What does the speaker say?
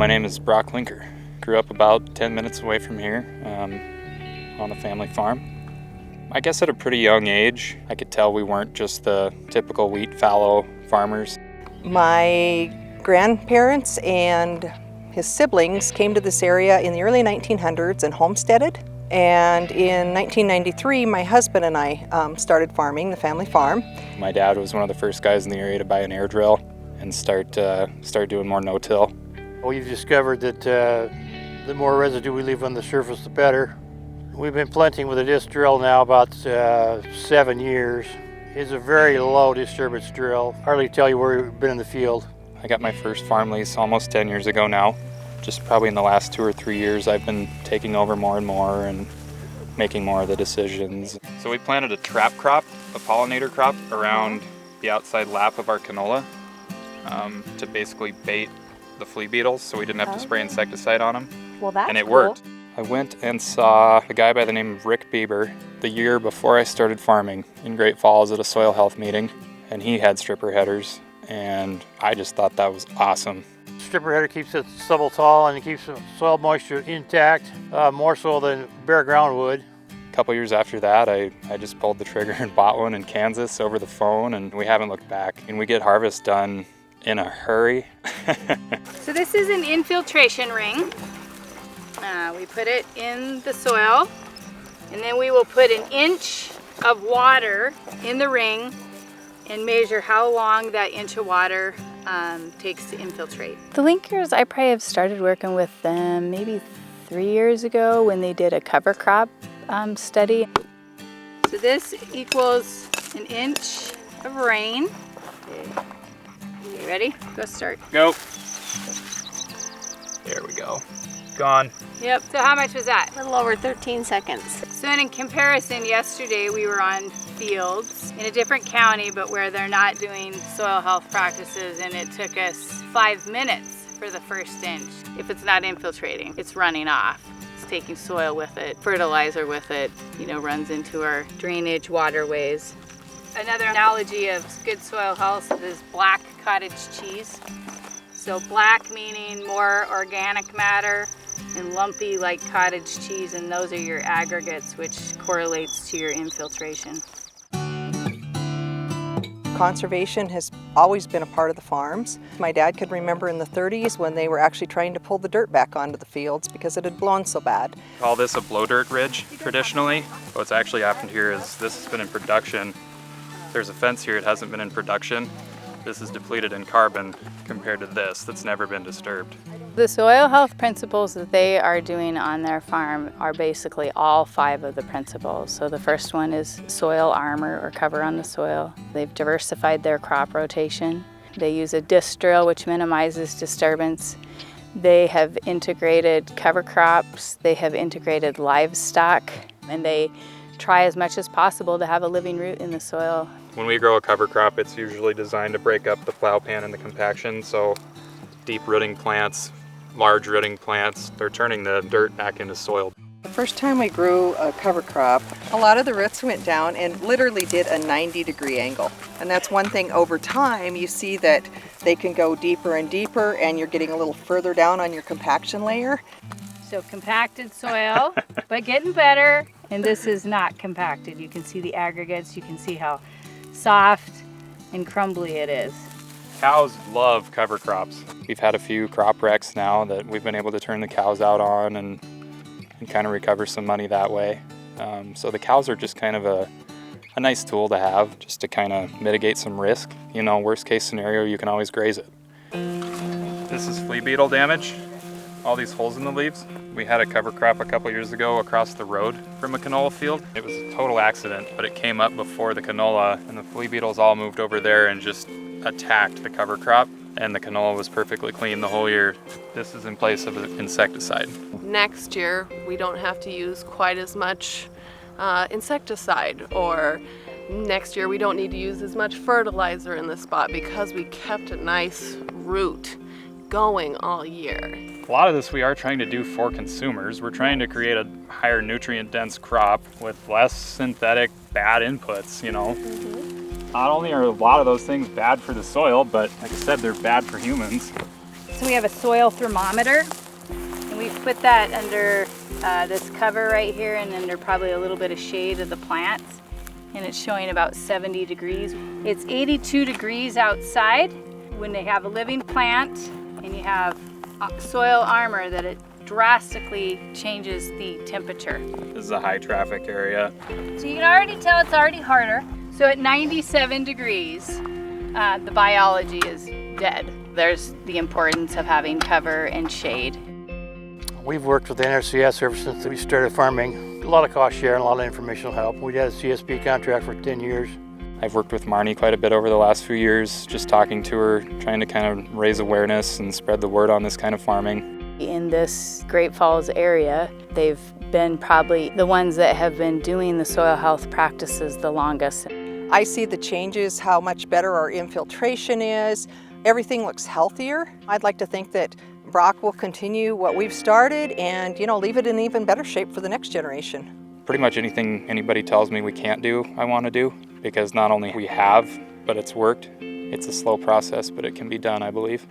My name is Brock Linker. Grew up about 10 minutes away from here on a family farm. I guess at a pretty young age, I could tell we weren't just the typical wheat fallow farmers. My grandparents and his siblings came to this area in the early 1900s and homesteaded. And in 1993, my husband and I started farming, the family farm. My dad was one of the first guys in the area to buy an air drill and start doing more no-till. We've discovered that the more residue we leave on the surface, the better. We've been planting with a disc drill now about 7 years. It's a very low disturbance drill. Hardly tell you where we've been in the field. I got my first farm lease almost 10 years ago now. Just probably in the last 2 or 3 years, I've been taking over more and more and making more of the decisions. So we planted a trap crop, a pollinator crop, around the outside lap of our canola to basically bait the flea beetles so we didn't have to spray insecticide on them. Well, that's and it cool. worked. I went and saw a guy by the name of Rick Bieber the year before I started farming in Great Falls at a soil health meeting, and he had stripper headers, and I just thought that was awesome. Stripper header keeps the stubble tall and it keeps the soil moisture intact, more so than bare ground would. A couple years after that, I just pulled the trigger and bought one in Kansas over the phone, and we haven't looked back. And we get harvest done in a hurry. So this is an infiltration ring. We put it in the soil, and then we will put 1 inch of water in the ring and measure how long that inch of water takes to infiltrate. The Linkers, I probably have started working with them maybe 3 years ago when they did a cover crop study. So this equals 1 inch of rain. Okay. You ready? Go start. Go. There we go. Gone. Yep. So how much was that? A little over 13 seconds. So in comparison, yesterday we were on fields in a different county, but where they're not doing soil health practices, and it took us 5 minutes for the first inch. If it's not infiltrating, it's running off. It's taking soil with it, fertilizer with it, runs into our drainage waterways. Another analogy of good soil health is black cottage cheese. So black meaning more organic matter, and lumpy like cottage cheese, and those are your aggregates, which correlates to your infiltration. Conservation has always been a part of the farms. My dad could remember in the 30s when they were actually trying to pull the dirt back onto the fields because it had blown so bad. Call this a blow dirt ridge traditionally. What's actually happened here is this has been in production. There's a fence here, it hasn't been in production. This is depleted in carbon compared to this that's never been disturbed. The soil health principles that they are doing on their farm are basically all 5 of the principles. So the first one is soil armor, or cover on the soil. They've diversified their crop rotation. They use a disc drill, which minimizes disturbance. They have integrated cover crops. They have integrated livestock, and they try as much as possible to have a living root in the soil. When we grow a cover crop, it's usually designed to break up the plow pan and the compaction, so deep rooting plants, large rooting plants, they're turning the dirt back into soil. The first time we grew a cover crop, a lot of the roots went down and literally did a 90-degree angle. And that's one thing. Over time, you see that they can go deeper and deeper, and you're getting a little further down on your compaction layer. So compacted soil, but getting better. And this is not compacted. You can see the aggregates, you can see how soft and crumbly it is. Cows love cover crops. We've had a few crop wrecks now that we've been able to turn the cows out on and kind of recover some money that way. So the cows are just kind of a nice tool to have, just to kind of mitigate some risk. Worst case scenario, you can always graze it. This is flea beetle damage. All these holes in the leaves. We had a cover crop a couple years ago across the road from a canola field. It was a total accident, but it came up before the canola, and the flea beetles all moved over there and just attacked the cover crop, and the canola was perfectly clean the whole year. This is in place of an insecticide. Next year, we don't have to use quite as much insecticide, or next year we don't need to use as much fertilizer in the spot because we kept a nice root going all year. A lot of this we are trying to do for consumers. We're trying to create a higher nutrient dense crop with less synthetic bad inputs, Not only are a lot of those things bad for the soil, but like I said, they're bad for humans. So we have a soil thermometer, and we put that under this cover right here and under probably a little bit of shade of the plants. And it's showing about 70 degrees. It's 82 degrees outside. When they have a living plant and you have soil armor, that it drastically changes the temperature. This is a high traffic area. So you can already tell it's already harder. So at 97 degrees, the biology is dead. There's the importance of having cover and shade. We've worked with the NRCS ever since we started farming. A lot of cost sharing, a lot of informational help. We had a CSP contract for 10 years. I've worked with Marnie quite a bit over the last few years, just talking to her, trying to kind of raise awareness and spread the word on this kind of farming. In this Great Falls area, they've been probably the ones that have been doing the soil health practices the longest. I see the changes, how much better our infiltration is. Everything looks healthier. I'd like to think that Brock will continue what we've started and, leave it in even better shape for the next generation. Pretty much anything anybody tells me we can't do, I want to do, because not only we have, but it's worked. It's a slow process, but it can be done, I believe.